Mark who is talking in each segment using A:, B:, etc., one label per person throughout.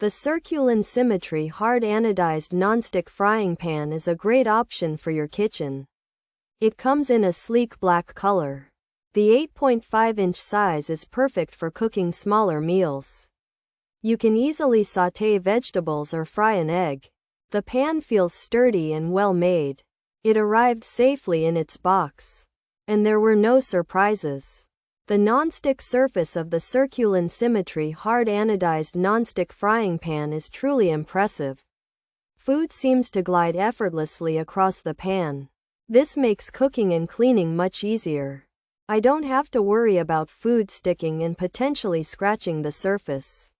A: The Circulon Symmetry Hard-Anodized Nonstick frying pan is a great option for your kitchen. It comes in a sleek black color. The 8.5-inch size is perfect for cooking smaller meals. You can easily sauté vegetables or fry an egg. The pan feels sturdy and well made. It arrived safely in its box. And there were no surprises. The non-stick surface of the Circulon Symmetry Hard-Anodized Nonstick frying pan is truly impressive. Food seems to glide effortlessly across the pan. This makes cooking and cleaning much easier. I don't have to worry about food sticking and potentially scratching the surface.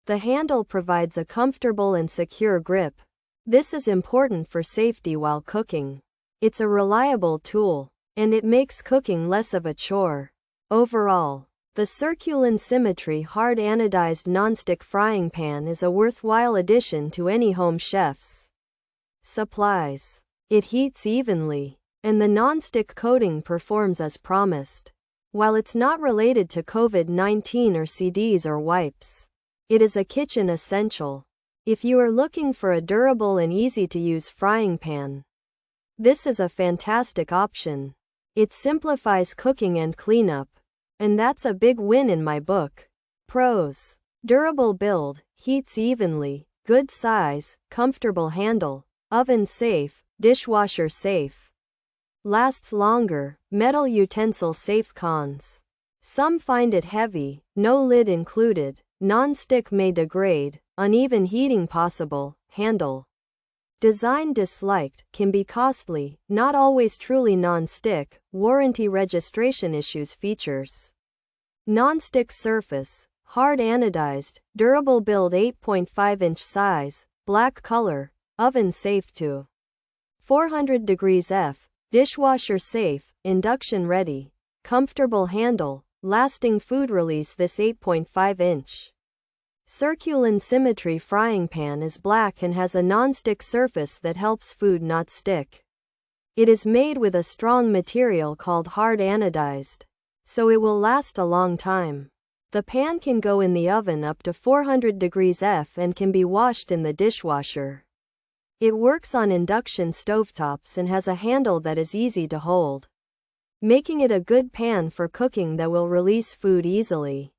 A: The handle provides a comfortable and secure grip. This is important for safety while cooking. It's a reliable tool, and it makes cooking less of a chore. Overall, the Circulon Symmetry Hard-Anodized Nonstick frying pan is a worthwhile addition to any home chef's supplies. It heats evenly, and the nonstick coating performs as promised. While it's not related to COVID-19 or CDs or wipes, it is a kitchen essential. If you are looking for a durable and easy-to-use frying pan, this is a fantastic option. It simplifies cooking and cleanup, and that's a big win in my book. Pros: durable build, heats evenly, good size, comfortable handle, oven safe, dishwasher safe. Lasts longer, metal utensil safe. Cons: some find it heavy, no lid included, non-stick may degrade, uneven heating possible, handle design disliked, can be costly, not always truly non-stick, warranty registration issues. Features: non-stick surface, hard anodized, durable build, 8.5-inch size, black color, oven safe to 400 degrees F, dishwasher safe, induction ready, comfortable handle, lasting food release. This 8.5-inch Circulon Symmetry frying pan is black and has a non-stick surface that helps food not stick. It is made with a strong material called hard anodized, so it will last a long time. The pan can go in the oven up to 400 degrees F and can be washed in the dishwasher. It works on induction stovetops and has a handle that is easy to hold, making it a good pan for cooking that will release food easily.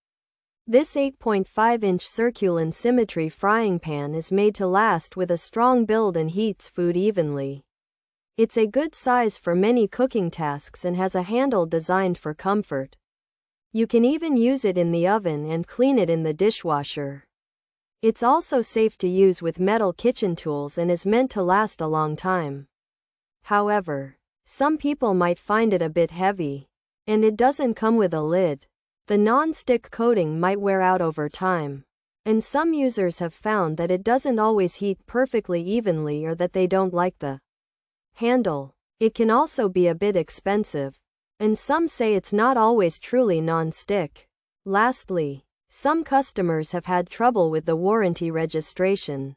A: This 8.5-inch Circulon Symmetry frying pan is made to last with a strong build and heats food evenly. It's a good size for many cooking tasks and has a handle designed for comfort. You can even use it in the oven and clean it in the dishwasher. It's also safe to use with metal kitchen tools and is meant to last a long time. However, some people might find it a bit heavy, and it doesn't come with a lid. The non-stick coating might wear out over time, and some users have found that it doesn't always heat perfectly evenly or that they don't like the handle. It can also be a bit expensive, and some say it's not always truly non-stick. Lastly, some customers have had trouble with the warranty registration.